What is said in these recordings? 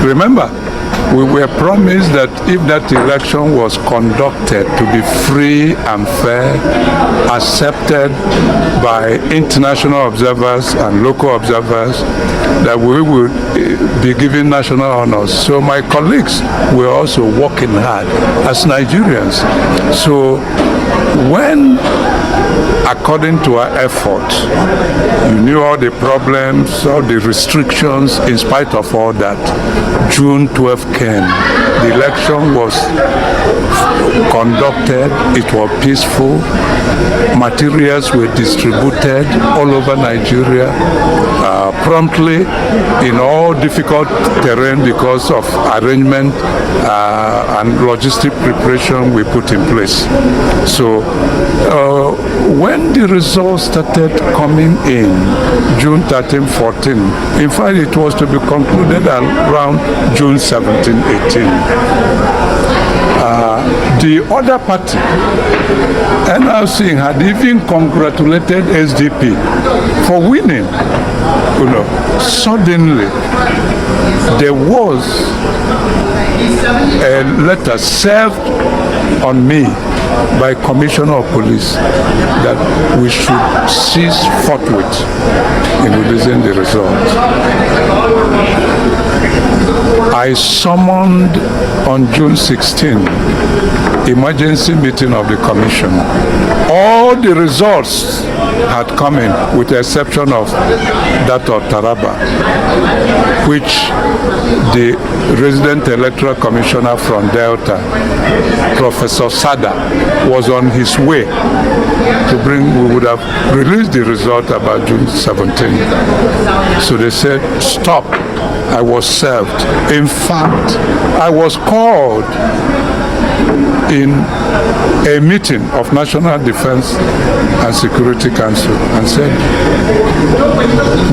Remember, we were promised that if that election was conducted to be free and fair, accepted by international observers and local observers, that we would be given national honors. So my colleagues were also working hard as Nigerians. So when, according to our effort, you knew all the problems, all the restrictions, in spite of all that, June 12 came. The election was conducted, it was peaceful, materials were distributed all over Nigeria, promptly in all difficult terrain because of arrangement and logistic preparation we put in place. So when the results started coming in, June 13, 14, in fact it was to be concluded around June 17, 18. The other party, NRC, had even congratulated SDP for winning. You know, suddenly there was a letter served on me by Commissioner of Police that we should cease forthwith in releasing the result. I summoned on June 16 emergency meeting of the commission. All the results had come in with the exception of that of Taraba, which the resident electoral commissioner from Delta, Professor Sada, was on his way to bring. We would have released the result about June 17. So they said, stop. I was served. In fact, I was called in a meeting of National Defense and Security Council and said,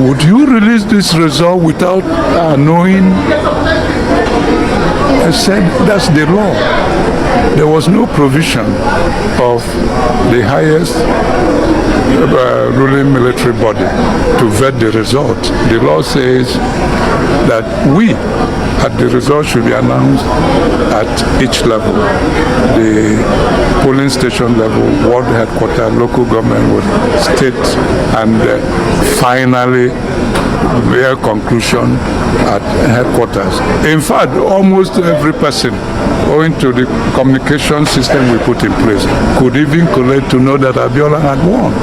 would you release this result without knowing? I said, that's the law. There was no provision of the highest ruling military body to vet the result. The law says that the result should be announced at each level. The polling station level, ward headquarters, local government, state, and finally their conclusion at headquarters. In fact, almost every person, owing to the communication system we put in place, could even collate to know that Abiola had won.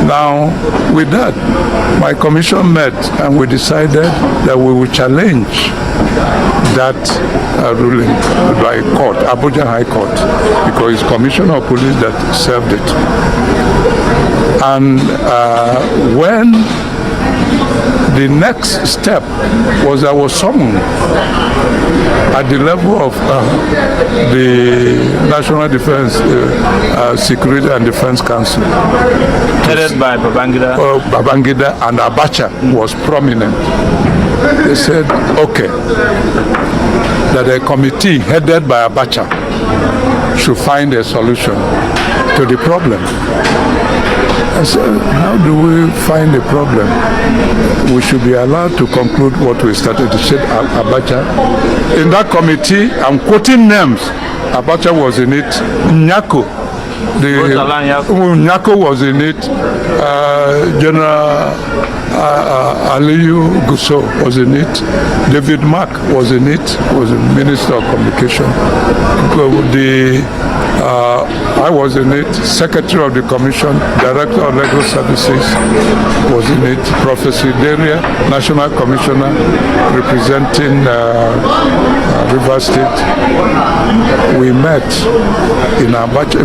Now, with that, my commission met and we decided that we would challenge that ruling by court, Abuja High Court, because it's Commissioner of Police that served it. And when the next step was I was summoned at the level of the National Defense Security and Defense Council. Headed by Babangida? Babangida and Abacha was prominent. They said, okay, that a committee headed by Abacha should find a solution to the problem. I said, how do we find a problem? We should be allowed to conclude what we started to say. Abacha, in that committee, I'm quoting names. Abacha was in it. Nyako, Nyako was in it. General Aliyu Gusso was in it. David Mark was in it. Was the Minister of Communication. I was in it. Secretary of the Commission, Director of Legal Services was in it. Professor Deria, National Commissioner representing Rivers State. We met in Abacha.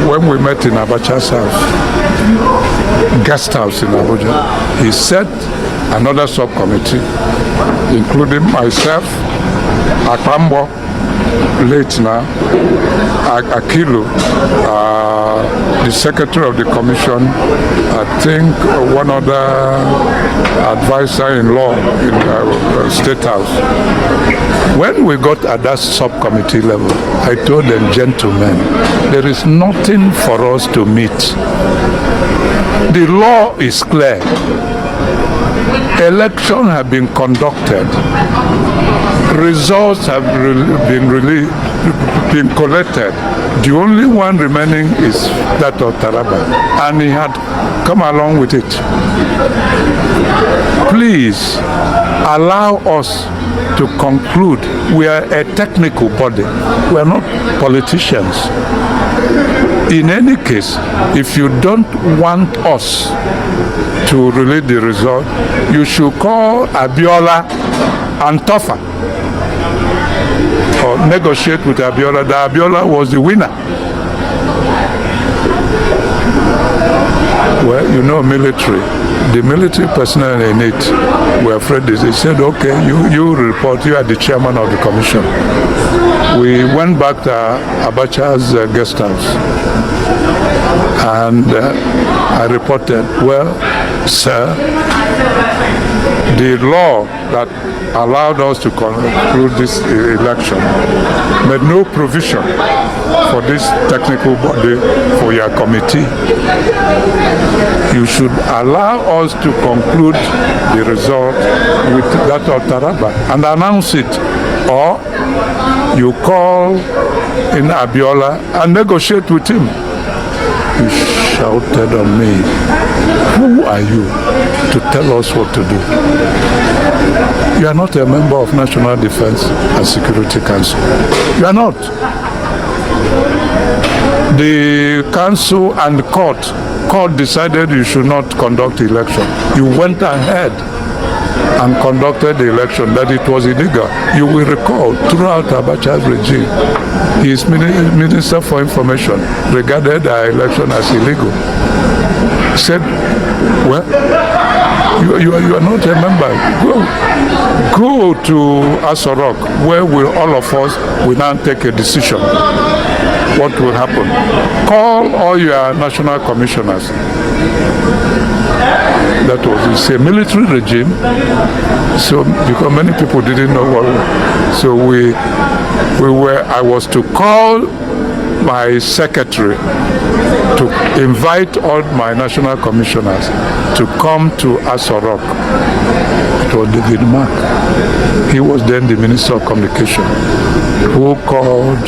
When we met in Abacha's house, guest house in Abuja, he set another subcommittee, including myself, Akambo, late now, Akilu, the Secretary of the Commission, I think one other advisor-in-law in the State House. When we got at that subcommittee level, I told them, gentlemen, there is nothing for us to meet. The law is clear. Elections have been conducted. Results have been collected. The only one remaining is that of Taraba, and he had come along with it. Please allow us to conclude. We are a technical body. We are not politicians. In any case, if you don't want us to release the result, you should call Abiola and Tofa, or negotiate with Abiola that Abiola was the winner. Well, you know, military. The military personnel in it were afraid. They said, okay, you report, you are the chairman of the commission. We went back to Abacha's guest house, and I reported, well, sir, the law that allowed us to conclude this election made no provision for this technical body, for your committee. You should allow us to conclude the result with that of Taraba and announce it, or you call in Abiola and negotiate with him. He shouted on me, who are you to tell us what to do? You are not a member of National Defense and Security Council. You are not. The council and the court decided you should not conduct election. You went ahead and conducted the election, that it was illegal. You will recall, throughout Abacha's regime, his Minister for Information regarded our election as illegal. He said, well, you are not a member. Go to Asorok, where all of us will now take a decision. What will happen? Call all your national commissioners. That was a military regime, so because many people didn't know what. So I was to call my secretary to invite all my national commissioners to come to Asorok. It was David Mark. He was then the Minister of Communication, who called,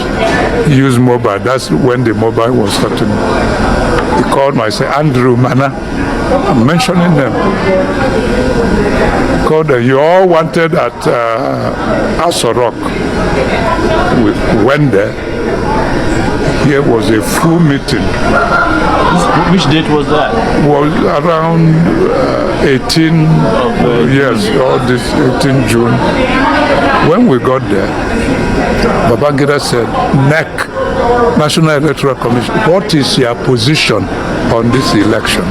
used mobile. That's when the mobile was starting. He called myself, Andrew Mana. I'm mentioning them. He called them. You all wanted at Asorok. We went there. Here was a full meeting. Which date was that? Was around 18 years, or this 18 June. When we got there, Babangida said, NEC, National Electoral Commission, what is your position on this election?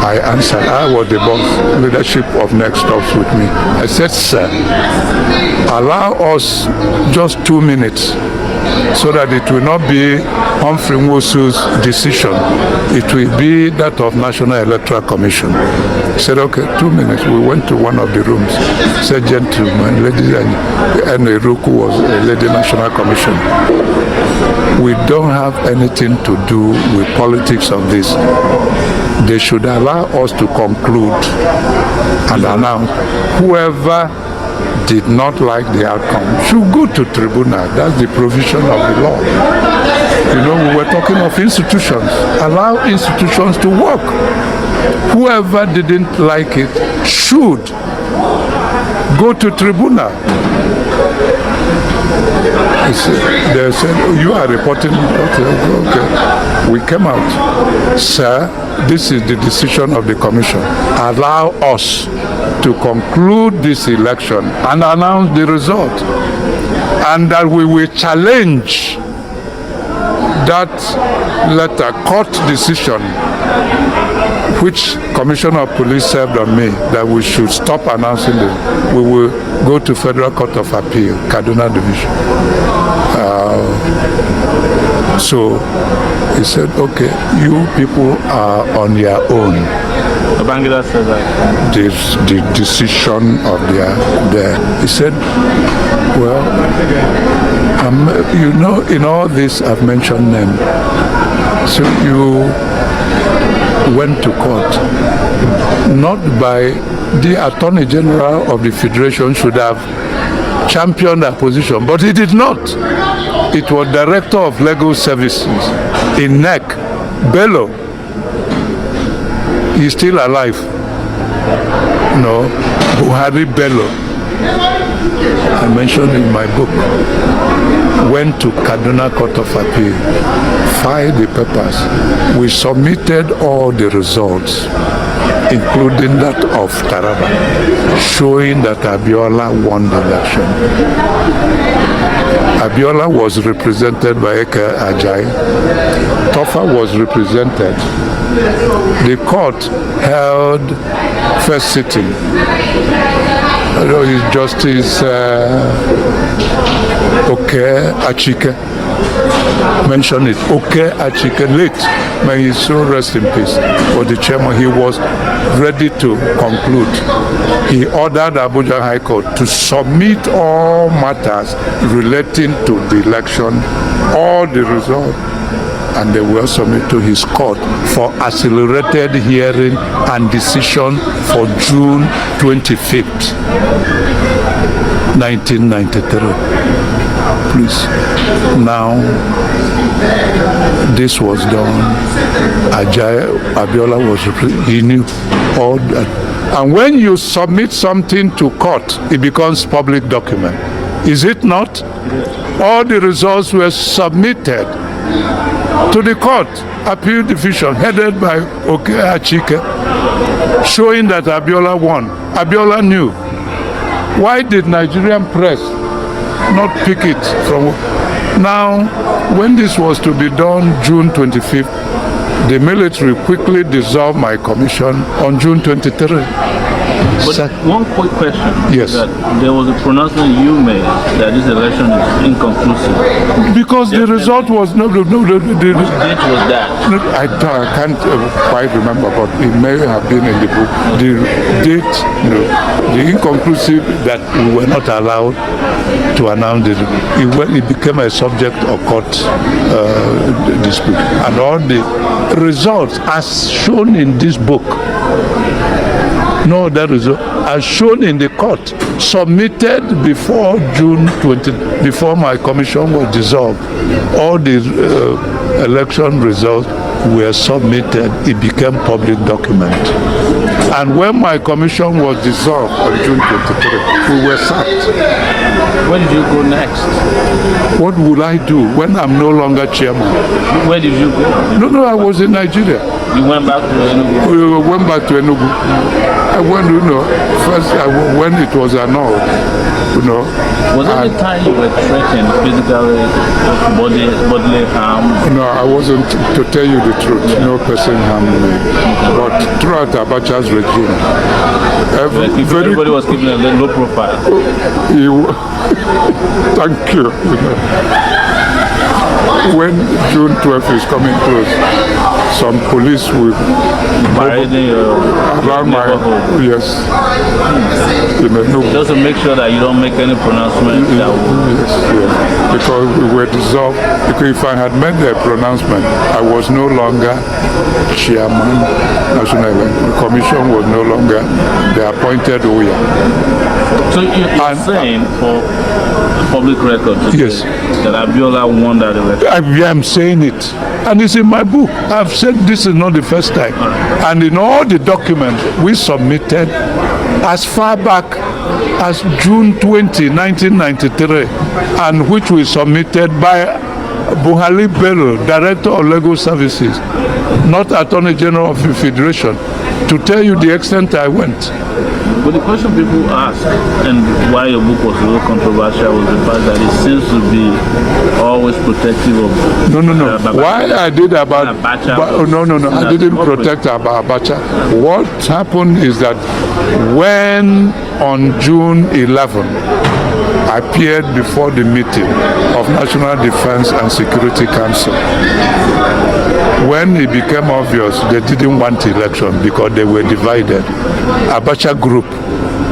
I answered, I was the boss, leadership of NEC stops with me. I said, sir, allow us just 2 minutes so that it will not be Humfrey Nwosu's decision. It will be that of National Electoral Commission. He said, okay, 2 minutes. We went to one of the rooms. He said, gentlemen, ladies, and Eruku was a lady National Commission. We don't have anything to do with politics of this. They should allow us to conclude and announce whoever did not like the outcome should go to tribunal. That's the provision of the law. You know, we were talking of institutions. Allow institutions to work. Whoever didn't like it should go to tribunal. They said, oh, you are reporting. Okay. We came out. Sir, this is the decision of the commission. Allow us to conclude this election and announce the result. And that we will challenge that letter, court decision, which Commissioner of Police served on me, that we should stop announcing it. We will go to Federal Court of Appeal, Kaduna Division. So he said, okay, you people are on your own. Babangida said that. The decision of their. He said, well, you know, in all this I've mentioned them. So you went to court. not by the Attorney General of the Federation, should have championed that position, but he did not. It was Director of Legal Services in NEC, Bello. He's still alive. No, Buhari Bello. I mentioned in my book, went to Kaduna Court of Appeal, filed the papers. We submitted all the results, including that of Taraba, showing that Abiola won the election. Abiola was represented by Eke Ajayi. Tofa was represented. The court held first sitting. Justice Achike mentioned it. Achike, late, may his soul rest in peace. For the chairman, he was ready to conclude. He ordered Abuja High Court to submit all matters relating to the election, all the results, and they were submitted to his court for accelerated hearing and decision for June 25th, 1993. Please. Now, this was done. Abiola was, he knew all that. And when you submit something to court, it becomes public document. Is it not? All the results were submitted to the court, appeal division, headed by Achike, showing that Abiola won. Abiola knew. Why did Nigerian press not pick it from? Now, when this was to be done June 25th, the military quickly dissolved my commission on June 23rd. But one quick question. Yes. That there was a pronouncement you made that this election is inconclusive. Because the result was no. Which date was that? I can't quite remember, but it may have been in the book. The date, the inconclusive that we were not allowed to announce it. It became a subject of court dispute, and all the results, as shown in this book. No other result, as shown in the court, submitted before June 20, before my commission was dissolved. All the election results were submitted. It became public document. And when my commission was dissolved on June 23, we were sacked. Where did you go next? What would I do when I'm no longer chairman? Where did you go? No, I was in Nigeria. You went back to Enugu? We went back to Enugu. I went, first when it was annulled, Was it the time you were threatened physically, bodily harm? No, I wasn't, to tell you the truth. Yeah. No person harmed me. But throughout Abacha's regime, everybody was keeping a low profile. Thank you. When June 12th is coming close, some police will around my yes. Just to make sure that you don't make any pronouncement. Yes, because we were dissolved. Because if I had made the pronouncement, I was no longer chairman. National the commission was no longer the appointed Oya. So you're saying for public record yes, that Abiola won that election? I'm saying it, and it's in my book. I've said this is not the first time, and in all the documents we submitted as far back as June 20, 1993, and which we submitted by Buhari Bello, Director of Legal Services, not Attorney General of the Federation, to tell you the extent I went. But the question people ask, and why your book was a little controversial, was the fact that it seems to be always protective of... No. Why I did about... No. I didn't protect about Abacha. What happened is that when on June 11, I appeared before the meeting of National Defense and Security Council. When it became obvious they didn't want election because they were divided, Abacha group,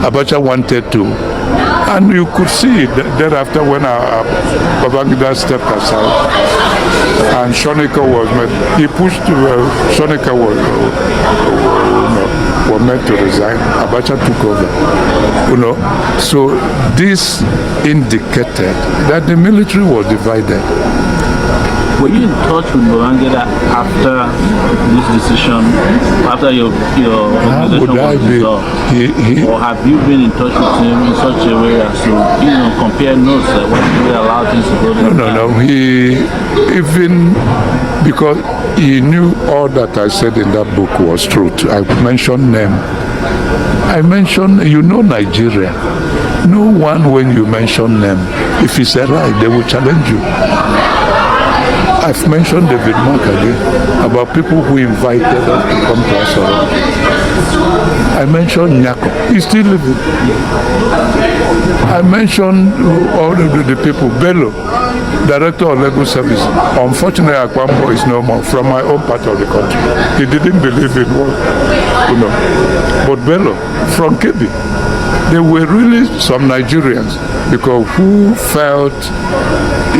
Abacha wanted to, and you could see it thereafter when Babangida stepped aside. and Shonika was met. He pushed. Shonika was meant to resign. Abacha took over. So this indicated that the military was divided. Were you in touch with Babangida after this decision, after your organization was dissolved? Or have you been in touch with him in such a way as to compare notes that when he allowed things to go down? No. He even because he knew all that I said in that book was true. I mentioned them. I mentioned Nigeria. No one when you mention them, if it's a lie, they will challenge you. I've mentioned David Mark again about people who invited us to come to Asoro. I mentioned Nyako. He's still living. I mentioned all the people. Bello, director of legal service. Unfortunately, Akwambo is no more from my own part of the country. He didn't believe in what, But Bello, from Kebbi, there were really some Nigerians because who felt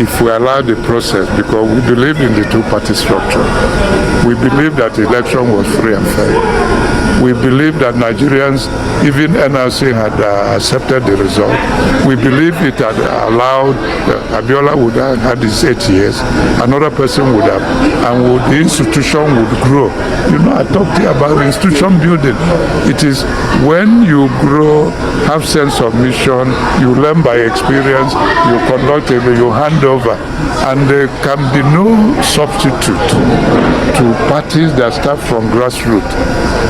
if we allowed the process, because we believe in the two-party structure. We believe that the election was free and fair. We believe that Nigerians, even NRC had accepted the result. We believe it had allowed, Abiola would have had his 8 years, another person would have, and the institution would grow. I talked here about institution building. It is when you grow, have sense of mission, you learn by experience, you conduct it, you hand over, and there can be no substitute to parties that start from grassroots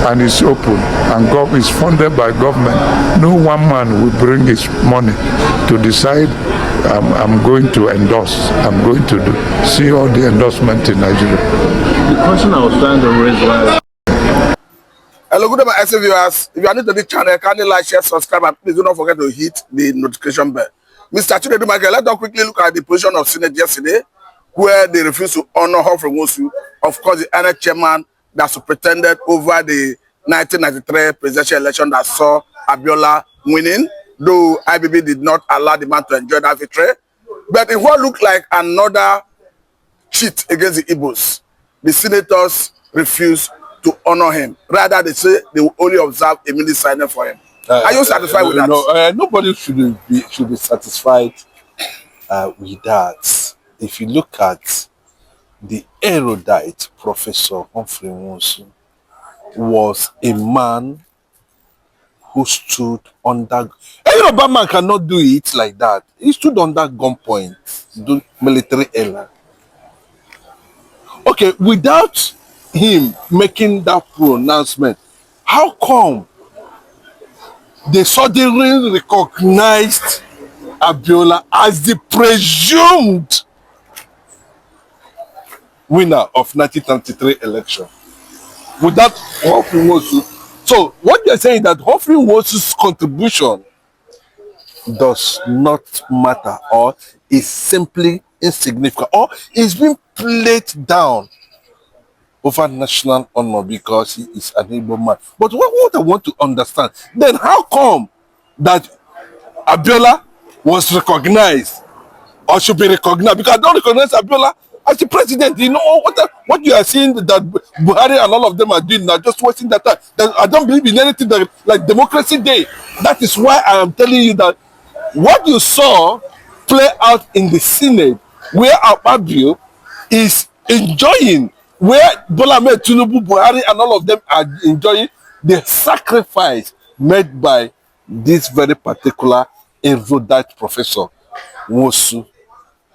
and is open and is funded by government. No one man will bring his money to decide I'm going to endorse, I'm going to do. See all the endorsement in Nigeria. The question I was trying to raise was... Hello, good morning, viewers. If you are new to this channel, kindly like, share, subscribe, and please do not forget to hit the notification bell. Mr. Chinedu Michael, let's quickly look at the position of Senate yesterday, where they refused to honor Humfrey Nwosu, of course, the Elec chairman that pretended over the 1993 presidential election that saw Abiola winning, though IBB did not allow the man to enjoy that victory. But in what looked like another cheat against the Igbos, the senators refused to honor him. Rather, they say they will only observe a minute silence for him. Are you satisfied with that? No, nobody should be satisfied with that. If you look at the erudite Professor Humfrey Nwosu, was a man who stood under... Any Yoruba man cannot do it like that. He stood under gunpoint, do military error. Okay, without him making that pronouncement, how come they suddenly recognized Abiola as the presumed winner of 1993 election without Humfrey Nwosu? So what they're saying is that Humfrey Nwosu's contribution does not matter, or is simply insignificant, or is being played down over national honor because he is an able man. But what I want to understand, then how come that Abiola was recognized, or should be recognized? Because I don't recognize Abiola as the president. What you are seeing that Buhari and all of them are doing now, just wasting that time. I don't believe in anything that, like Democracy Day. That is why I am telling you that what you saw play out in the Senate, where Abiola is enjoying, where Bola Ahmed Tinubu, Buhari and all of them are enjoying the sacrifice made by this very particular erudite Professor Nwosu,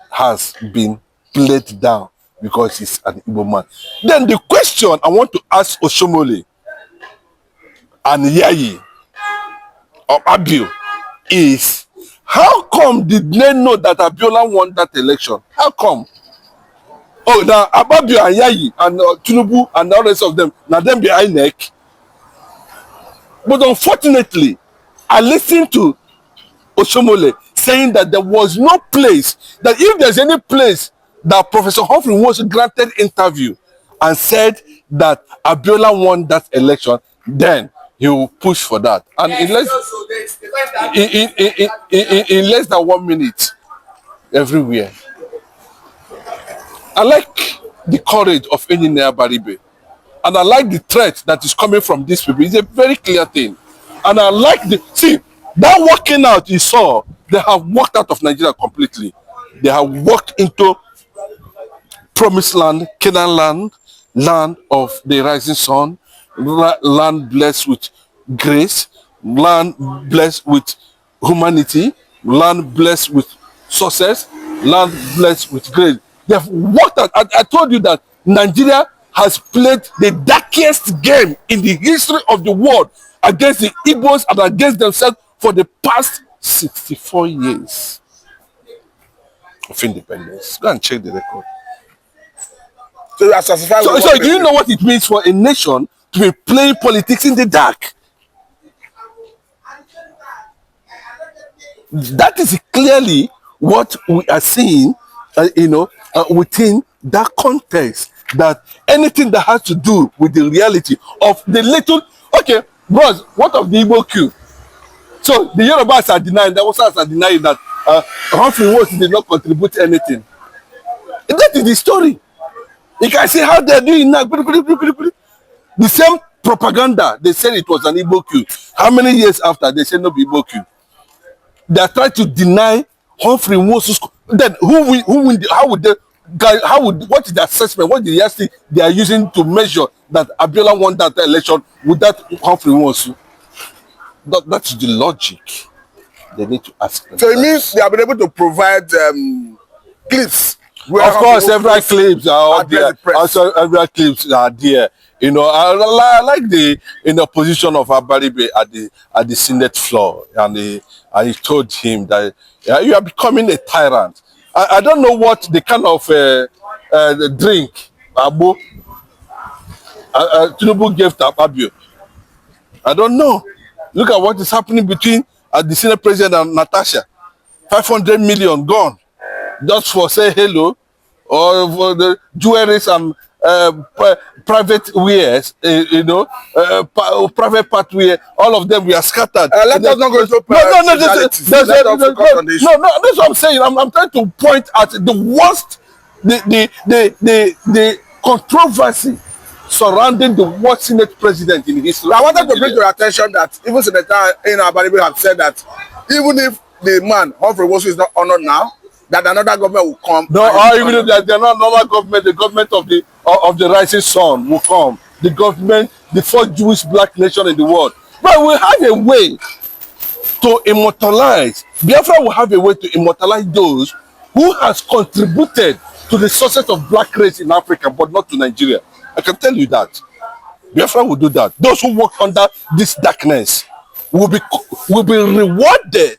has been played down because he's an Igbo man. Then the question I want to ask Oshomole and Yayi or Abio is, how come did they know that Abiola won that election? How come? Oh, now Abio and Yayi and Tinubu and the rest of them, now them behind neck. But unfortunately, I listened to Oshomole saying that there was no place, that if there's any place that Professor Humfrey was granted interview and said that Abiola won that election, then he will push for that. And in less than 1 minute, everywhere. I like the courage of Engineer Baribe. And I like the threat that is coming from these people. It's a very clear thing. And I like that walking out you saw, they have walked out of Nigeria completely. They have walked into promised land, Canaan land, land of the rising sun, land blessed with grace, land blessed with humanity, land blessed with success, land blessed with grace. They have walked out. I told you that Nigeria has played the darkest game in the history of the world against the Igbos and against themselves for the past 64 years of independence. Go and check the record. So you are satisfied with So do you know what it means for a nation to be playing politics in the dark? That is clearly what we are seeing, within that context. That anything that has to do with the reality of the little, okay, bros, what of the Igbo queue? So the Yorubas are denying, the Hausas are denying that Humfrey Nwosu did not contribute anything. That is the story. You can see how they're doing now. The same propaganda, they said it was an Igbo queue. How many years after they said no be Igbo queue? They are trying to deny Humfrey Nwosu's. Then what is the assessment? What is the yardstick they are using to measure that Abiola won that election without Humfrey Nwosu? That's the logic they need to ask themselves. So it means they have been able to provide clips. Of course, several clips are there. Also, several clips are there. You know, I like the position of Abaribe at the Senate floor, and he told him that you are becoming a tyrant. I don't know what the kind of drink Abu Tinubu gave to Abio. I don't know. Look at what is happening between the Senate President and Natasha. 500 million gone just for say hello, or for the jewelries and private wares, private part wear. All of them we are scattered. Let us not go into no. That's what I'm saying. I'm trying to point at the worst, the controversy surrounding the worst Senate president in history. I wanted to bring to your attention that even Senator Abaribe have said that even if the man Humfrey Nwosu is not honored now, that another government will come. No, even if they're not another government, the government of the rising sun will come. The government, the first Jewish black nation in the world. But we have a way to immortalize. Biafra will have a way to immortalize those who has contributed to the success of black race in Africa, but not to Nigeria. I can tell you that. Biafra will do that. Those who work under this darkness will be rewarded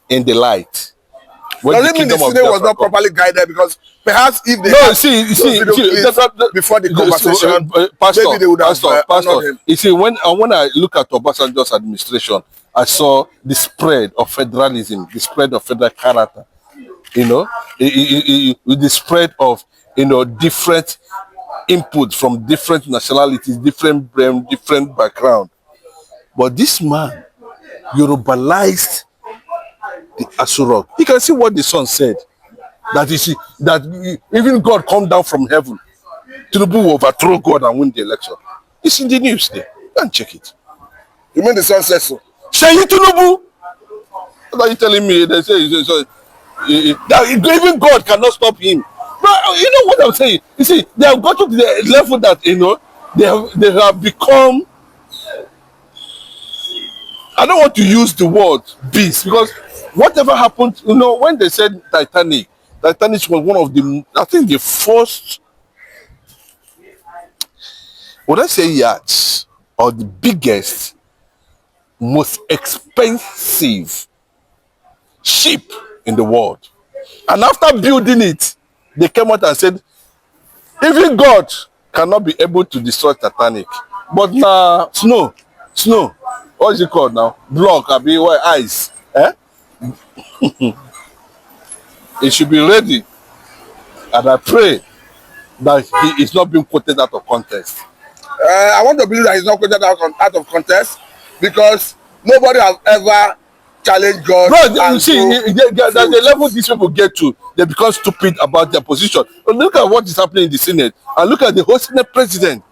in the light. Does it mean the Senate was not properly guided? Because perhaps if they before the conversation, maybe they would have honored him. You see, when I look at Obasanjo's administration, I saw the spread of federalism, the spread of federal character. You know, with the spread of different input from different nationalities, different brain, different background. But this man Yorubalized the Asurok. You can see what the son said. That even God come down from heaven. Tinubu will overthrow God and win the election. It's in the news there. Go and check it. You mean the son says so? Shayi Tinubu? What are you telling me? They say that even God cannot stop him. But you know what I'm saying? You see, they have got to the level that they have become. I don't want to use the word beast, because whatever happened, when they said Titanic was one of the, I think the first, would I say yachts, or the biggest, most expensive ship in the world. And after building it, they came out and said, even God cannot be able to destroy Titanic. But now, snow, what is it called now? Block, ice. It should be ready. And I pray that he is not being quoted out of context. I want to believe that he's not quoted out of context, because nobody has ever challenge God. Bro, you see, there's a level these people get to. They become stupid about their position. But look at what is happening in the Senate, and look at the whole Senate president,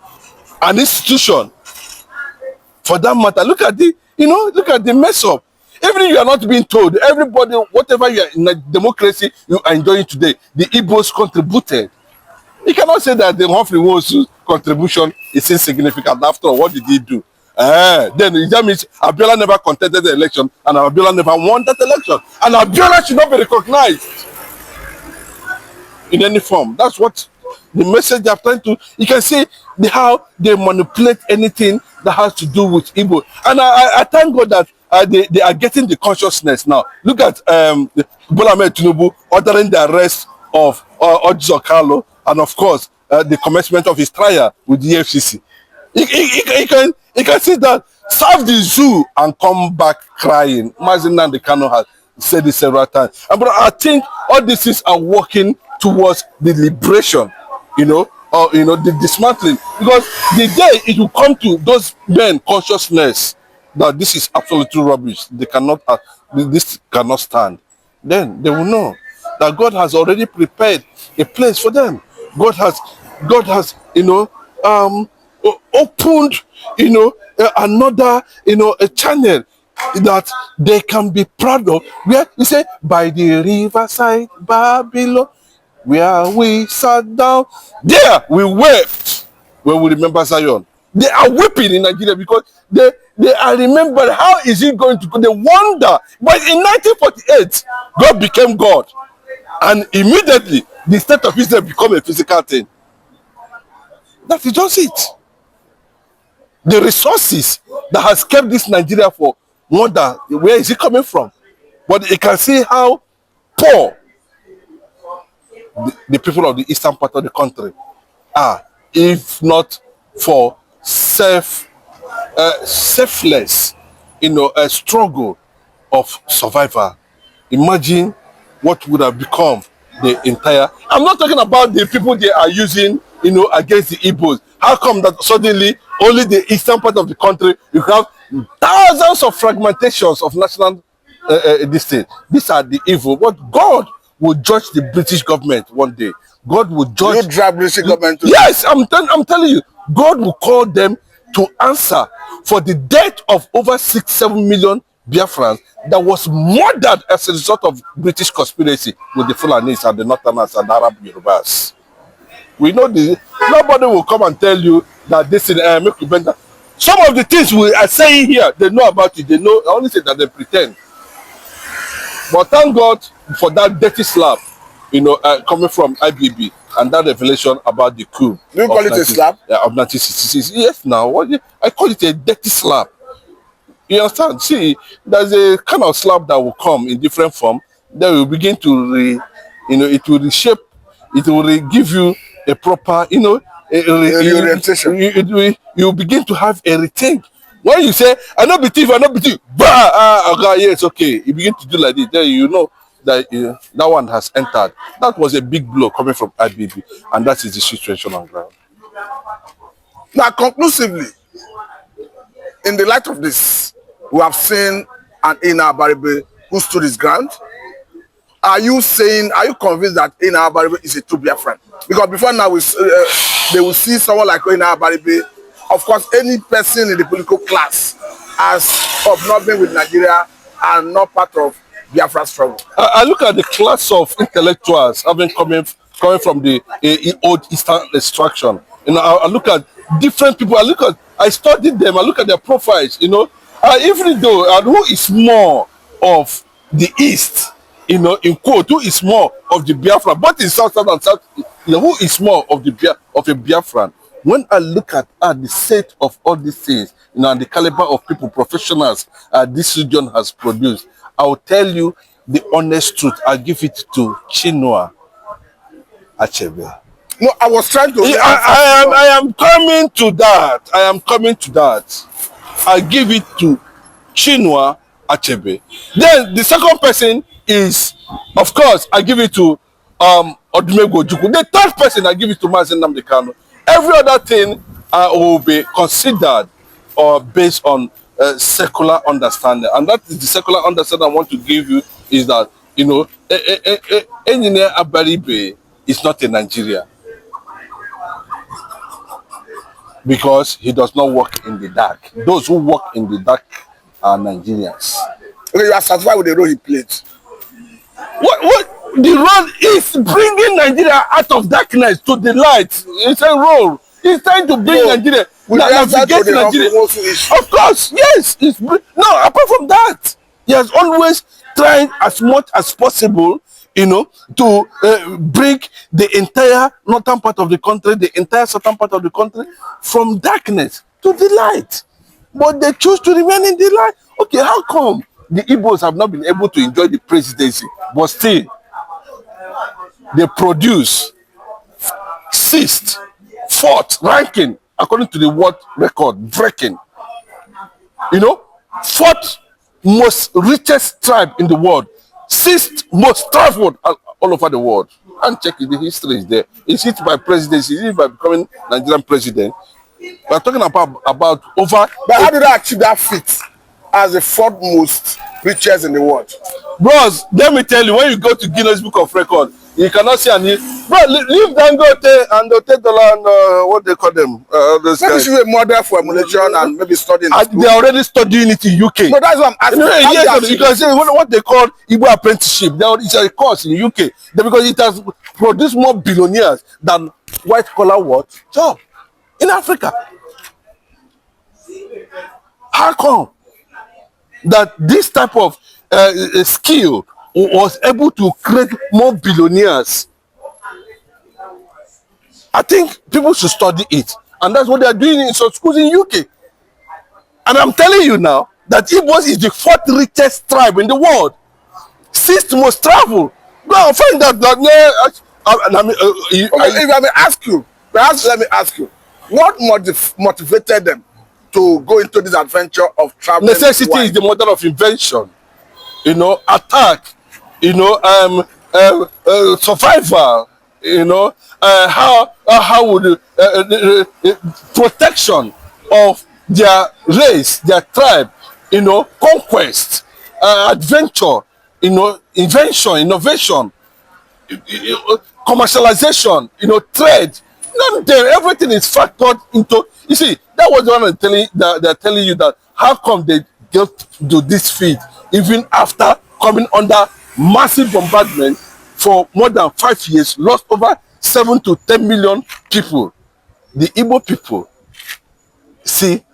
an institution. For that matter, look at the mess up. Even if you are not being told, everybody, whatever you are in a democracy you are enjoying today, the Igbos contributed. You cannot say that the Humfrey Nwosu contribution is insignificant. After all, what did he do? Then that means Abiola never contested the election, and Abiola never won that election. And Abiola should not be recognized in any form. That's what the message they're trying to. You can see how they manipulate anything that has to do with Igbo. And I thank God that they are getting the consciousness now. Look at Bola Ahmed Tinubu ordering the arrest of Ojo Carlo, and of course the commencement of his trial with the FCC. You can see that serve the zoo and come back crying. Mazin Nnamdi Kanu has said this several times. But I think all these things are working towards the liberation, the dismantling. Because the day it will come to those men consciousness that this is absolutely rubbish, this cannot stand, then they will know that God has already prepared a place for them. God has opened another a channel that they can be proud of, where he said, by the riverside Babylon, where we sat down, there we wept when we remember Zion. They are weeping in Nigeria because they are remembering how is it going to go. They wonder. But in 1948, God became God, and immediately the state of Israel became a physical thing. That is just it. The resources that has kept this Nigeria for wonder, where is it coming from? But you can see how poor the people of the eastern part of the country are, if not for selfless, a struggle of survival. Imagine what would have become the entire. I'm not talking about the people they are using, against the Igbos. How come that suddenly only the eastern part of the country you have thousands of fragmentations of national this thing? These are the evil. But God will judge the British government one day. God will judge. You drag British government. Yes, I'm telling you, God will call them to answer for the death of over 6-7 million Biafrans that was murdered as a result of British conspiracy with the Fulanis and the Northerners and Arab Yorubas. We know this. Nobody will come and tell you that this is make you bend. Some of the things we are saying here, they know about it. They know. I only say that they pretend. But thank God for that dirty slap, coming from IBB, and that revelation about the coup. Do you call it a slap? Of 1966. Yes, now I call it a dirty slap. You understand? See, there's a kind of slap that will come in different form. Then we begin to it will reshape. It will give you a proper, orientation. You begin to have a rethink. When you say, I not be thief, okay, yes, okay. You begin to do like this, then you know that that one has entered. That was a big blow coming from IBB, and that is the situation on ground. Now, conclusively, in the light of this, we have seen an Ina Abaribe who stood his ground. Are you convinced that Ina Abaribe is a true Biafran? Because before now, they will see someone like Ina Abaribe. Of course, any person in the political class as of not being with Nigeria and not part of Biafra struggle. I look at the class of intellectuals coming from the old Eastern extraction. I look at different people. I studied them. I look at their profiles. Even though who is more of the East, in quote, who is more of the Biafra, both in South and South, who is more of a Biafran? When I look at the set of all these things, and the caliber of people, professionals this region has produced, I will tell you the honest truth. I give it to Chinua Achebe. No, I was trying to. I am coming to that. I give it to Chinua Achebe. Then the second person is, of course, I give it to Odumegwu Ojukwu. The third person, I give it to Mazi Nnamdi Kanu. Every other thing will be considered based on secular understanding. And that is the secular understanding I want to give you, is that, you know, Engineer Abaribe is not a Nigerian, because he does not work in the dark. Those who work in the dark are Nigerians. Okay, you are satisfied with the role he played. What the role is bringing Nigeria out of darkness to the light. It's a role. He's trying to bring Nigeria. Navigate Nigeria. Of course, yes. No, apart from that, he has always tried as much as possible, you know, to bring the entire northern part of the country, the entire southern part of the country, from darkness to the light. But they choose to remain in the light. Okay, how come the Igbos have not been able to enjoy the presidency, but still they produce 6th, 4th ranking according to the world record breaking? You know, 4th most richest tribe in the world, 6th most traveled all over the world. And check it, the history is there. Is it by presidency? Is it by becoming Nigerian president? We're talking about over. But how did I achieve that feat as the 4th most richest in the world? Bros, let me tell you, when you go to Guinness Book of Record, you cannot see any. Bro, leave Dangote and $10 and what they call them. Maybe should be a model for emulation and maybe studying. They are already studying it in UK. No, that's what I'm asking. Yes, you can say what they call Igbo apprenticeship. It's a course in UK. Because it has produced more billionaires than white collar job in Africa. How come that this type of skill was able to create more billionaires? I think people should study it, and that's what they are doing in some schools in UK. And I'm telling you now that Igbos is the 4th richest tribe in the world, 6th most traveled. Now find out that. If I may ask you, perhaps let me ask you, what motivated them to go into this adventure of traveling? Necessity is the mother of invention. You know, attack. You know, survival. You know, how would protection of their race, their tribe. You know, conquest, adventure. You know, invention, innovation, commercialization. You know, trade. Everything is factored into. You see, that was the one they're telling you that how come they get to this feat even after coming under massive bombardment for more than 5 years, lost over 7 to 10 million people. The Igbo people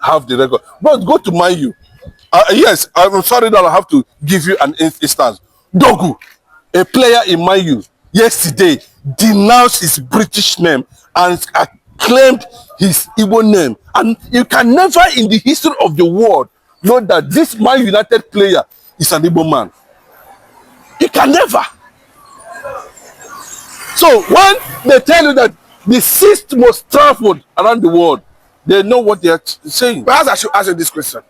have the record. But go to Mayu. Yes, I'm sorry that I have to give you an instance. Dogu, a player in Mayu, yesterday denounced his British name and claimed his Igbo name. And you can never in the history of the world know that this Man United player is an Igbo man. You can never. So when they tell you that the 6th most traveled around the world, they know what they are saying. Perhaps I should ask you this question.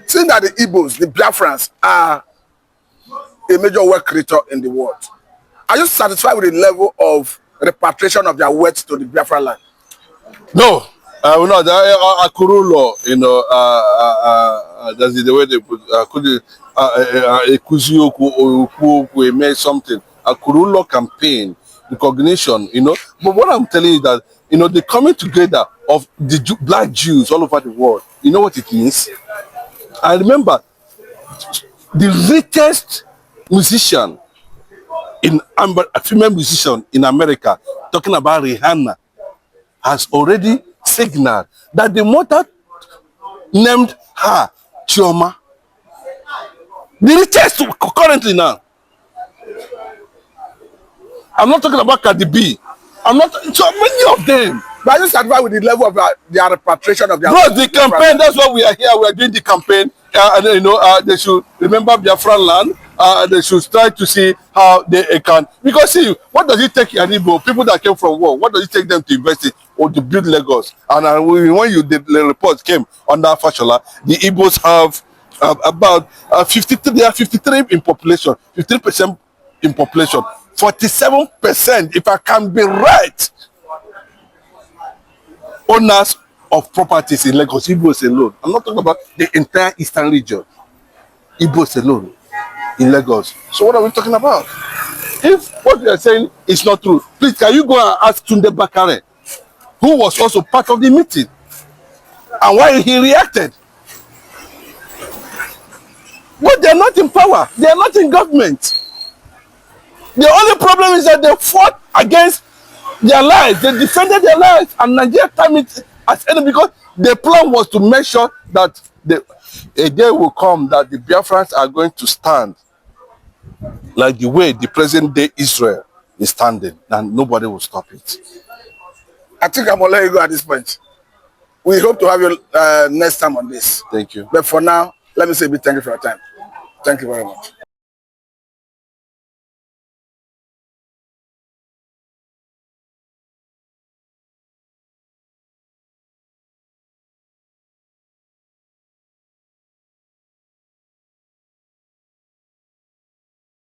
Seeing that the Igbos, the Biafrans, are a major wealth creator in the world, are you satisfied with the level of repatriation of their wealth to the Biafran land? No. No, Akurulo, you know, that's the way they put we made something. Akurulo campaign, recognition, you know. But what I'm telling you that, you know, the coming together of the black Jews all over the world, you know what it means? I remember the richest musician a female musician in America, talking about Rihanna, has already signaled that the mother named her Chioma. The richest currently now. I'm not talking about Cardi B. I'm not, so many of them. But are you satisfied with the level of their repatriation of their... Bro, the campaign, that's why we are here. We are doing the campaign. And you know, they should remember Biafran land. They should try to see how they can. Because see, what does it take Igbo, people that came from war, what does it take them to invest in or to build Lagos? And when the report came under Fashola, the Igbos have about 53, they are 53 in population, 53% in population, 47%, if I can be right, owners of properties in Lagos, Igbos alone. I'm not talking about the entire eastern region. Igbos alone in Lagos. So what are we talking about? If what you are saying is not true, please can you go and ask Tunde Bakare, who was also part of the meeting, and why he reacted. But they are not in power. They are not in government. The only problem is that they fought against their lives. They defended their lives, and Nigeria timed it as enemy because the plan was to make sure that a day will come that the Biafrans are going to stand like the way the present day Israel is standing, and nobody will stop it. I think I'm going to let you go at this point. We hope to have you next time on this. Thank you. But for now, let me say a big thank you for your time. Thank you very much.